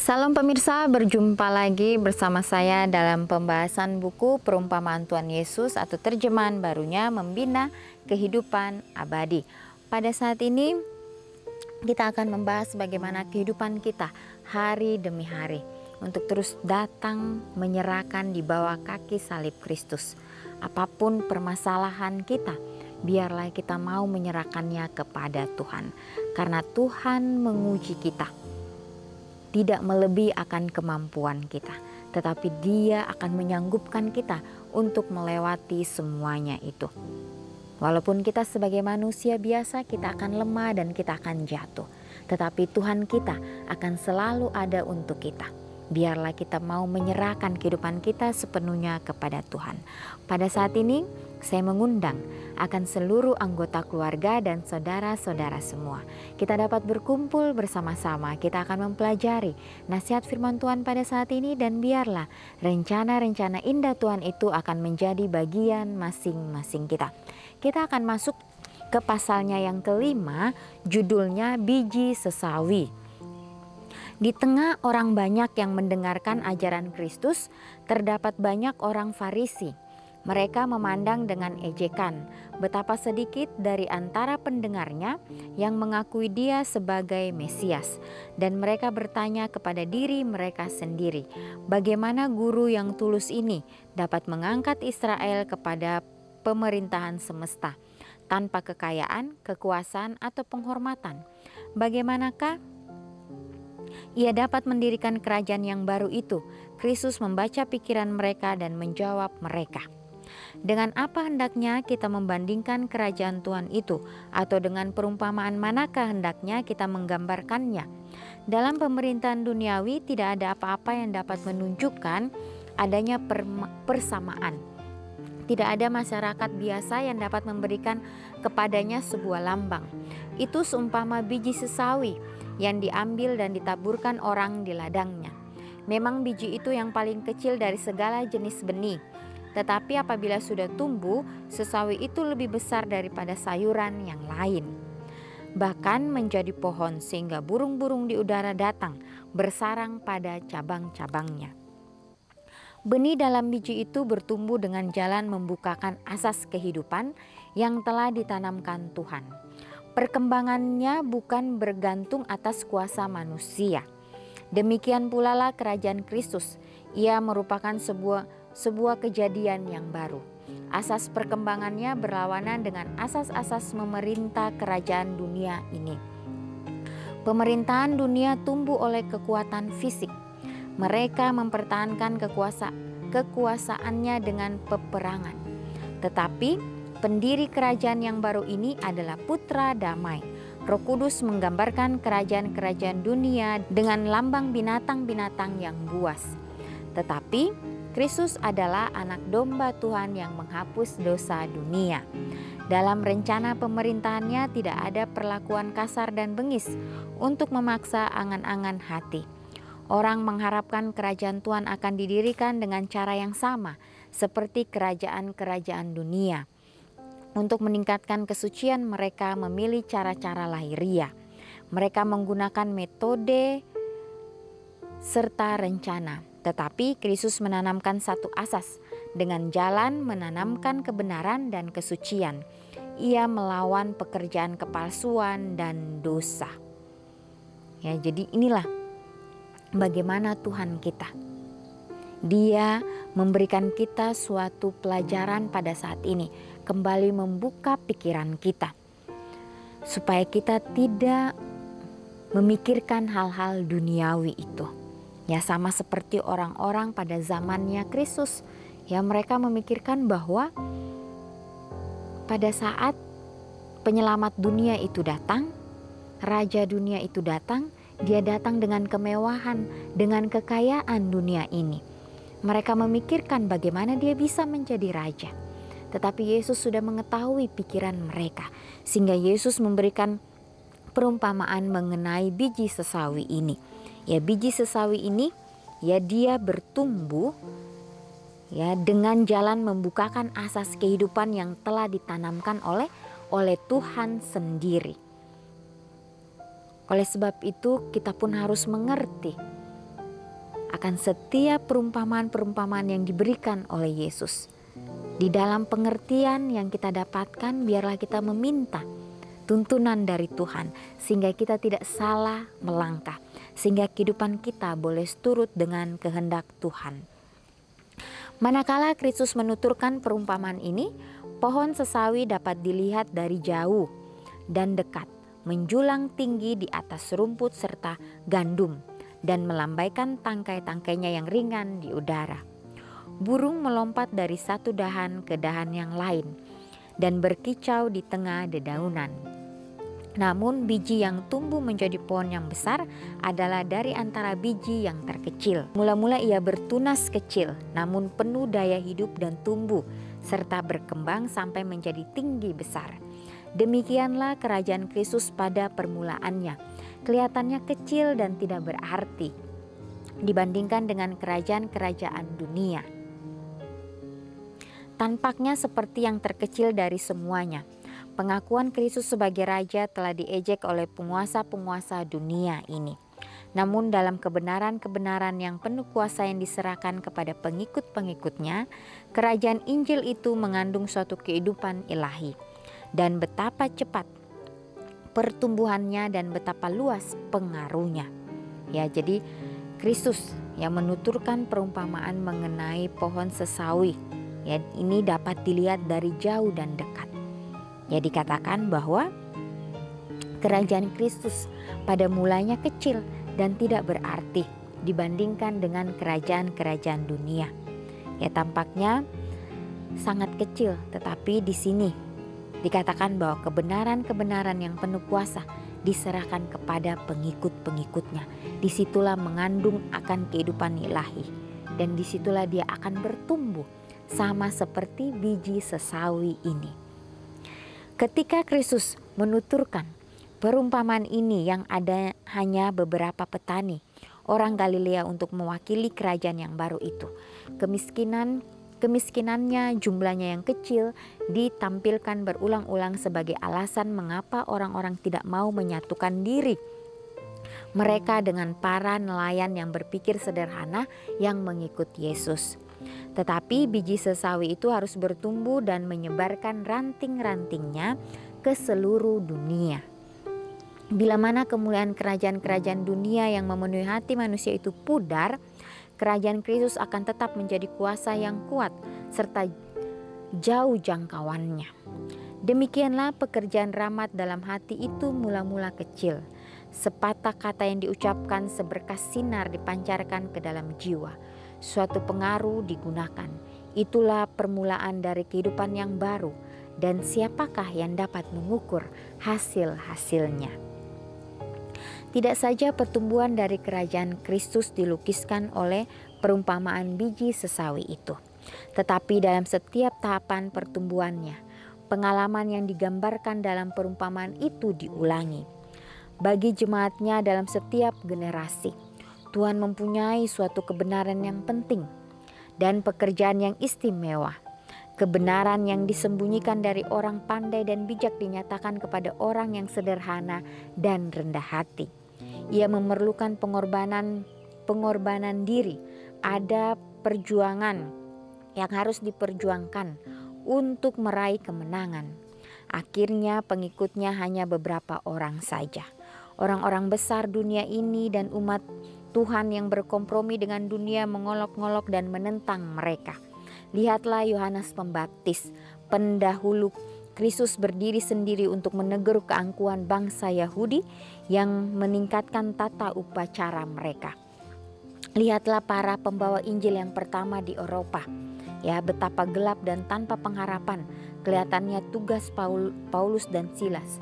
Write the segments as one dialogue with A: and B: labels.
A: Salam pemirsa, berjumpa lagi bersama saya dalam pembahasan buku Perumpamaan Tuhan Yesus atau terjemahan barunya Membina Kehidupan Abadi. Pada saat ini kita akan membahas bagaimana kehidupan kita hari demi hari untuk terus datang menyerahkan di bawah kaki salib Kristus. Apapun permasalahan kita, biarlah kita mau menyerahkannya kepada Tuhan, karena Tuhan menguji kita. Tidak melebihi akan kemampuan kita, tetapi Dia akan menyanggupkan kita untuk melewati semuanya itu. Walaupun kita sebagai manusia biasa, kita akan lemah dan kita akan jatuh, tetapi Tuhan kita akan selalu ada untuk kita. Biarlah kita mau menyerahkan kehidupan kita sepenuhnya kepada Tuhan. Pada saat ini saya mengundang akan seluruh anggota keluarga dan saudara-saudara semua. Kita dapat berkumpul bersama-sama, kita akan mempelajari nasihat firman Tuhan pada saat ini, dan biarlah rencana-rencana indah Tuhan itu akan menjadi bagian masing-masing kita. Kita akan masuk ke pasalnya yang kelima, judulnya Biji Sesawi. Di tengah orang banyak yang mendengarkan ajaran Kristus, terdapat banyak orang Farisi. Mereka memandang dengan ejekan betapa sedikit dari antara pendengarnya yang mengakui Dia sebagai Mesias, dan mereka bertanya kepada diri mereka sendiri, bagaimana guru yang tulus ini dapat mengangkat Israel kepada pemerintahan semesta tanpa kekayaan, kekuasaan, atau penghormatan? Bagaimanakah Ia dapat mendirikan kerajaan yang baru itu? Kristus membaca pikiran mereka dan menjawab mereka. Dengan apa hendaknya kita membandingkan kerajaan Tuhan itu? Atau dengan perumpamaan manakah hendaknya kita menggambarkannya? Dalam pemerintahan duniawi tidak ada apa-apa yang dapat menunjukkan adanya persamaan. Tidak ada masyarakat biasa yang dapat memberikan kepadanya sebuah lambang. Itu seumpama biji sesawi yang diambil dan ditaburkan orang di ladangnya. Memang biji itu yang paling kecil dari segala jenis benih, tetapi apabila sudah tumbuh, sesawi itu lebih besar daripada sayuran yang lain, bahkan menjadi pohon sehingga burung-burung di udara datang bersarang pada cabang-cabangnya. Benih dalam biji itu bertumbuh dengan jalan membukakan asas kehidupan yang telah ditanamkan Tuhan. Perkembangannya bukan bergantung atas kuasa manusia. Demikian pula lah kerajaan Kristus. Ia merupakan sebuah kejadian yang baru. Asas perkembangannya berlawanan dengan asas-asas memerintah kerajaan dunia ini. Pemerintahan dunia tumbuh oleh kekuatan fisik. Mereka mempertahankan kekuasaannya dengan peperangan. Tetapi pendiri kerajaan yang baru ini adalah Putra Damai. Roh Kudus menggambarkan kerajaan-kerajaan dunia dengan lambang binatang-binatang yang buas. Tetapi Kristus adalah anak domba Tuhan yang menghapus dosa dunia. Dalam rencana pemerintahannya tidak ada perlakuan kasar dan bengis untuk memaksa angan-angan hati. Orang mengharapkan kerajaan Tuhan akan didirikan dengan cara yang sama seperti kerajaan-kerajaan dunia. Untuk meningkatkan kesucian, mereka memilih cara-cara lahiriah. Mereka menggunakan metode serta rencana. Tetapi Kristus menanamkan satu asas, dengan jalan menanamkan kebenaran dan kesucian. Ia melawan pekerjaan kepalsuan dan dosa. Ya, jadi inilah bagaimana Tuhan kita. Dia memberikan kita suatu pelajaran pada saat ini, kembali membuka pikiran kita, supaya kita tidak memikirkan hal-hal duniawi itu. Ya, sama seperti orang-orang pada zamannya Kristus, ya, mereka memikirkan bahwa pada saat penyelamat dunia itu datang, raja dunia itu datang, dia datang dengan kemewahan, dengan kekayaan dunia ini. Mereka memikirkan bagaimana dia bisa menjadi raja. Tetapi Yesus sudah mengetahui pikiran mereka, sehingga Yesus memberikan perumpamaan mengenai biji sesawi ini. Ya, biji sesawi ini, ya, dia bertumbuh ya dengan jalan membukakan asas kehidupan yang telah ditanamkan oleh Tuhan sendiri. Oleh sebab itu kita pun harus mengerti akan setiap perumpamaan-perumpamaan yang diberikan oleh Yesus. Di dalam pengertian yang kita dapatkan, biarlah kita meminta tuntunan dari Tuhan sehingga kita tidak salah melangkah, sehingga kehidupan kita boleh turut dengan kehendak Tuhan. Manakala Kristus menuturkan perumpamaan ini, pohon sesawi dapat dilihat dari jauh dan dekat, menjulang tinggi di atas rumput serta gandum dan melambaikan tangkai-tangkainya yang ringan di udara. Burung melompat dari satu dahan ke dahan yang lain dan berkicau di tengah dedaunan. Namun biji yang tumbuh menjadi pohon yang besar adalah dari antara biji yang terkecil. Mula-mula ia bertunas kecil, namun penuh daya hidup dan tumbuh, serta berkembang sampai menjadi tinggi besar. Demikianlah kerajaan Kristus pada permulaannya. Kelihatannya kecil dan tidak berarti dibandingkan dengan kerajaan-kerajaan dunia. Tampaknya seperti yang terkecil dari semuanya. Pengakuan Kristus sebagai Raja telah diejek oleh penguasa-penguasa dunia ini. Namun dalam kebenaran-kebenaran yang penuh kuasa yang diserahkan kepada pengikut-pengikutnya, kerajaan Injil itu mengandung suatu kehidupan ilahi. Dan betapa cepat pertumbuhannya dan betapa luas pengaruhnya. Ya, jadi Kristus yang menuturkan perumpamaan mengenai pohon sesawi. Ya, ini dapat dilihat dari jauh dan dekat. Ya, dikatakan bahwa kerajaan Kristus pada mulanya kecil dan tidak berarti dibandingkan dengan kerajaan-kerajaan dunia. Ya, tampaknya sangat kecil, tetapi di sini dikatakan bahwa kebenaran-kebenaran yang penuh kuasa diserahkan kepada pengikut-pengikutnya. Disitulah mengandung akan kehidupan ilahi, dan disitulah dia akan bertumbuh sama seperti biji sesawi ini. Ketika Kristus menuturkan perumpamaan ini yang ada hanya beberapa petani, orang Galilea untuk mewakili kerajaan yang baru itu. Kemiskinannya, jumlahnya yang kecil, ditampilkan berulang-ulang sebagai alasan mengapa orang-orang tidak mau menyatukan diri mereka dengan para nelayan yang berpikir sederhana yang mengikut Yesus. Tetapi biji sesawi itu harus bertumbuh dan menyebarkan ranting-rantingnya ke seluruh dunia. Bila mana kemuliaan kerajaan-kerajaan dunia yang memenuhi hati manusia itu pudar, kerajaan Kristus akan tetap menjadi kuasa yang kuat serta jauh jangkauannya. Demikianlah pekerjaan rahmat dalam hati itu mula-mula kecil. Sepatah kata yang diucapkan seberkas sinar dipancarkan ke dalam jiwa. Suatu pengaruh digunakan. Itulah permulaan dari kehidupan yang baru, dan siapakah yang dapat mengukur hasil-hasilnya? Tidak saja pertumbuhan dari kerajaan Kristus dilukiskan oleh perumpamaan biji sesawi itu, tetapi dalam setiap tahapan pertumbuhannya, pengalaman yang digambarkan dalam perumpamaan itu diulangi. Bagi jemaatnya dalam setiap generasi, Tuhan mempunyai suatu kebenaran yang penting dan pekerjaan yang istimewa. Kebenaran yang disembunyikan dari orang pandai dan bijak dinyatakan kepada orang yang sederhana dan rendah hati. Ia memerlukan pengorbanan diri. Ada perjuangan yang harus diperjuangkan untuk meraih kemenangan. Akhirnya pengikutnya hanya beberapa orang saja. Orang-orang besar dunia ini dan umat Tuhan yang berkompromi dengan dunia mengolok-ngolok dan menentang mereka. Lihatlah Yohanes Pembaptis, pendahulu Kristus berdiri sendiri untuk menegur keangkuhan bangsa Yahudi yang meningkatkan tata upacara mereka. Lihatlah para pembawa Injil yang pertama di Eropa. Ya, betapa gelap dan tanpa pengharapan kelihatannya tugas Paulus dan Silas.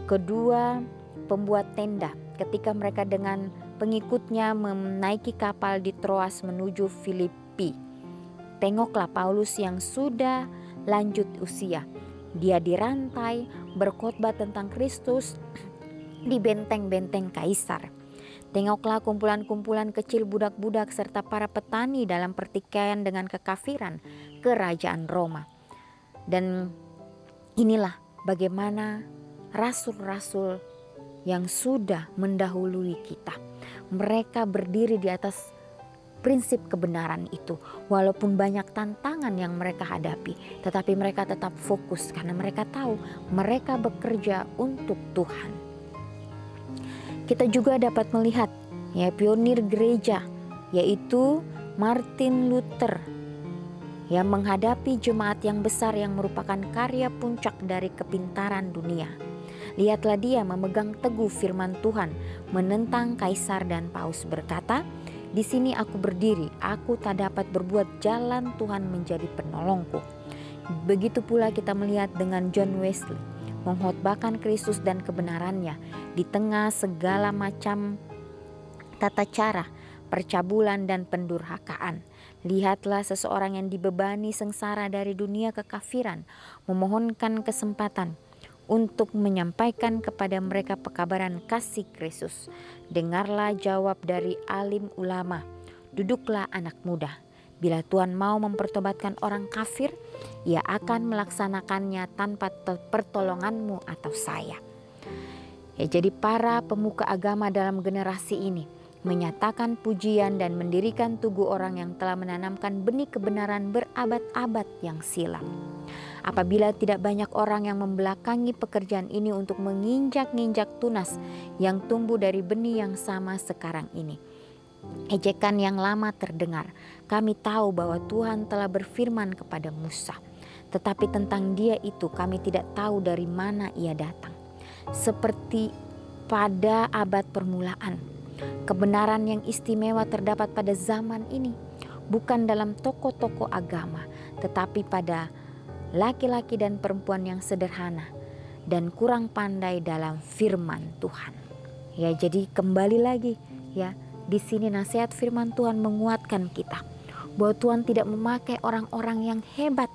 A: Kedua pembuat tenda ketika mereka dengan pengikutnya menaiki kapal di Troas menuju Filipi. Tengoklah Paulus yang sudah lanjut usia. Dia dirantai, berkhotbah tentang Kristus di benteng-benteng kaisar. Tengoklah kumpulan-kumpulan kecil budak-budak serta para petani dalam pertikaian dengan kekafiran kerajaan Roma. Dan inilah bagaimana rasul-rasul yang sudah mendahului kita. Mereka berdiri di atas prinsip kebenaran itu. Walaupun banyak tantangan yang mereka hadapi, tetapi mereka tetap fokus karena mereka tahu mereka bekerja untuk Tuhan. Kita juga dapat melihat pionir gereja, yaitu Martin Luther, yang menghadapi jemaat yang besar yang merupakan karya puncak dari kepintaran dunia. Lihatlah dia memegang teguh firman Tuhan, menentang kaisar dan paus, berkata, "Di sini aku berdiri, aku tak dapat berbuat, jalan Tuhan menjadi penolongku." Begitu pula kita melihat dengan John Wesley, mengkhotbahkan Kristus dan kebenarannya di tengah segala macam tata cara, percabulan dan pendurhakaan. Lihatlah seseorang yang dibebani sengsara dari dunia kekafiran, memohonkan kesempatan untuk menyampaikan kepada mereka pekabaran kasih Kristus. Dengarlah jawab dari alim ulama, duduklah anak muda. Bila Tuhan mau mempertobatkan orang kafir, Ia akan melaksanakannya tanpa pertolonganmu atau saya. Jadi para pemuka agama dalam generasi ini menyatakan pujian dan mendirikan tugu orang yang telah menanamkan benih kebenaran berabad-abad yang silam. Apabila tidak banyak orang yang membelakangi pekerjaan ini untuk menginjak-injak tunas yang tumbuh dari benih yang sama sekarang ini, ejekan yang lama terdengar. Kami tahu bahwa Tuhan telah berfirman kepada Musa, tetapi tentang Dia itu kami tidak tahu dari mana Ia datang. Seperti pada abad permulaan, kebenaran yang istimewa terdapat pada zaman ini, bukan dalam tokoh-tokoh agama, tetapi pada laki-laki dan perempuan yang sederhana dan kurang pandai dalam firman Tuhan. Jadi kembali lagi di sini nasihat firman Tuhan menguatkan kita bahwa Tuhan tidak memakai orang-orang yang hebat.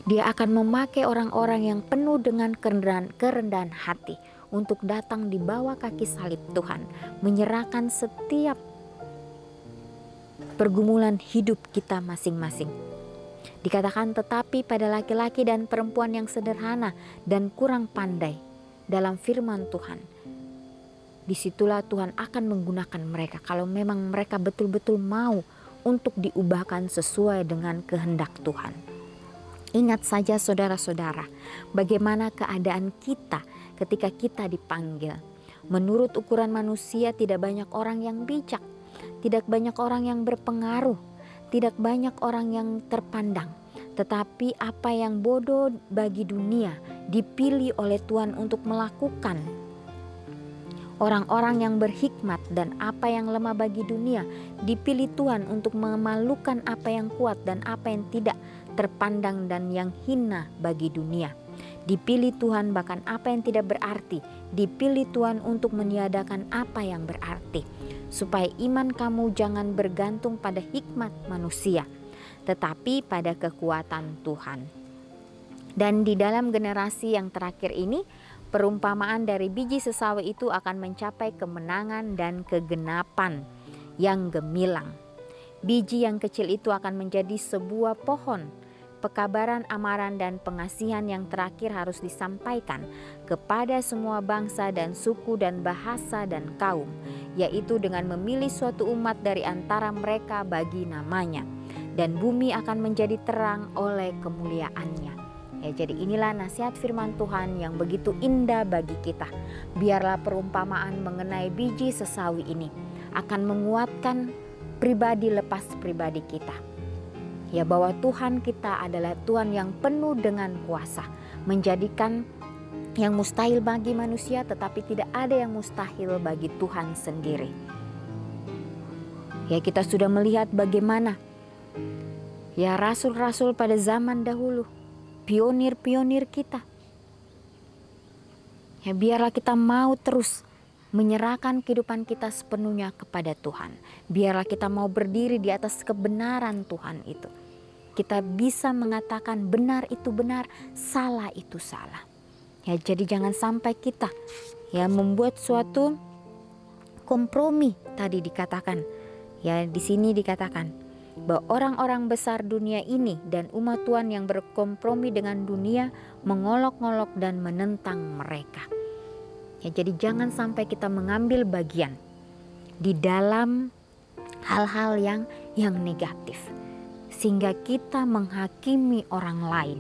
A: Dia akan memakai orang-orang yang penuh dengan kerendahan hati untuk datang di bawah kaki salib Tuhan, menyerahkan setiap pergumulan hidup kita masing-masing. Dikatakan tetapi pada laki-laki dan perempuan yang sederhana dan kurang pandai dalam firman Tuhan, disitulah Tuhan akan menggunakan mereka kalau memang mereka betul-betul mau untuk diubahkan sesuai dengan kehendak Tuhan. Ingat saja saudara-saudara, bagaimana keadaan kita ketika kita dipanggil. Menurut ukuran manusia tidak banyak orang yang bijak, tidak banyak orang yang berpengaruh, tidak banyak orang yang terpandang. Tetapi apa yang bodoh bagi dunia dipilih oleh Tuhan untuk melakukan. Orang-orang yang berhikmat dan apa yang lemah bagi dunia dipilih Tuhan untuk memalukan apa yang kuat dan apa yang tidak terpandang dan yang hina bagi dunia. Dipilih Tuhan bahkan apa yang tidak berarti, dipilih Tuhan untuk meniadakan apa yang berarti, supaya iman kamu jangan bergantung pada hikmat manusia, tetapi pada kekuatan Tuhan. Dan di dalam generasi yang terakhir ini, perumpamaan dari biji sesawi itu akan mencapai kemenangan dan kegenapan yang gemilang. Biji yang kecil itu akan menjadi sebuah pohon. Pekabaran amaran dan pengasihan yang terakhir harus disampaikan kepada semua bangsa dan suku dan bahasa dan kaum, yaitu dengan memilih suatu umat dari antara mereka bagi namanya, dan bumi akan menjadi terang oleh kemuliaannya. Jadi inilah nasihat firman Tuhan yang begitu indah bagi kita. Biarlah perumpamaan mengenai biji sesawi ini akan menguatkan pribadi lepas pribadi kita. Bahwa Tuhan kita adalah Tuhan yang penuh dengan kuasa, menjadikan yang mustahil bagi manusia, tetapi tidak ada yang mustahil bagi Tuhan sendiri. Kita sudah melihat bagaimana rasul-rasul pada zaman dahulu, pionir-pionir kita. Biarlah kita mau terus menyerahkan kehidupan kita sepenuhnya kepada Tuhan. Biarlah kita mau berdiri di atas kebenaran Tuhan itu. Kita bisa mengatakan benar itu benar, salah itu salah. Jadi jangan sampai kita membuat suatu kompromi. Tadi dikatakan, di sini dikatakan bahwa orang-orang besar dunia ini dan umat Tuhan yang berkompromi dengan dunia mengolok-olok dan menentang mereka. Jadi jangan sampai kita mengambil bagian di dalam hal-hal yang negatif, sehingga kita menghakimi orang lain,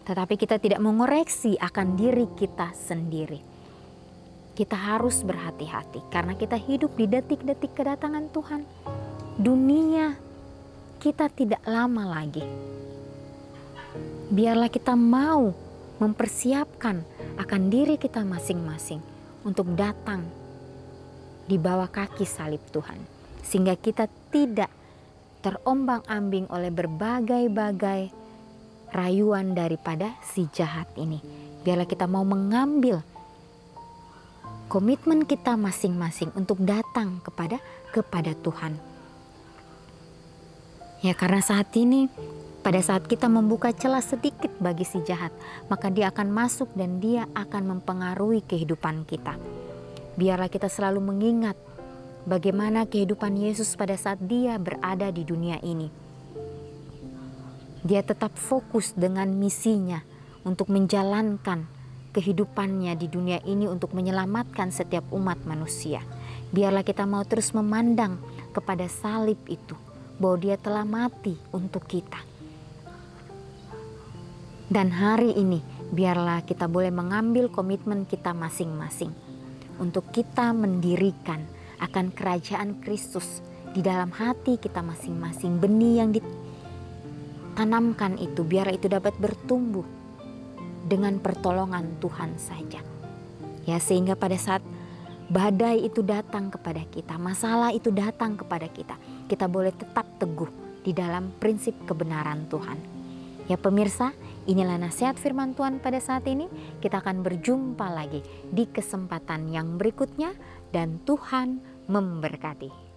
A: tetapi kita tidak mengoreksi akan diri kita sendiri. Kita harus berhati-hati karena kita hidup di detik-detik kedatangan Tuhan. Dunia kita tidak lama lagi. Biarlah kita mau mempersiapkan akan diri kita masing-masing untuk datang di bawah kaki salib Tuhan, sehingga kita tidak terombang-ambing oleh berbagai-bagai rayuan daripada si jahat ini. Biarlah kita mau mengambil komitmen kita masing-masing untuk datang kepada Tuhan. Ya, karena saat ini, pada saat kita membuka celah sedikit bagi si jahat, maka dia akan masuk dan dia akan mempengaruhi kehidupan kita. Biarlah kita selalu mengingat bagaimana kehidupan Yesus pada saat dia berada di dunia ini. Dia tetap fokus dengan misinya untuk menjalankan kehidupannya di dunia ini untuk menyelamatkan setiap umat manusia. Biarlah kita mau terus memandang kepada salib itu, bahwa dia telah mati untuk kita. Dan hari ini biarlah kita boleh mengambil komitmen kita masing-masing untuk kita mendirikan akan kerajaan Kristus di dalam hati kita masing-masing. Benih yang ditanamkan itu, biar itu dapat bertumbuh dengan pertolongan Tuhan saja. Ya, sehingga pada saat badai itu datang kepada kita, masalah itu datang kepada kita, kita boleh tetap teguh di dalam prinsip kebenaran Tuhan. Ya pemirsa, inilah nasihat firman Tuhan pada saat ini. Kita akan berjumpa lagi di kesempatan yang berikutnya dan Tuhan memberkati.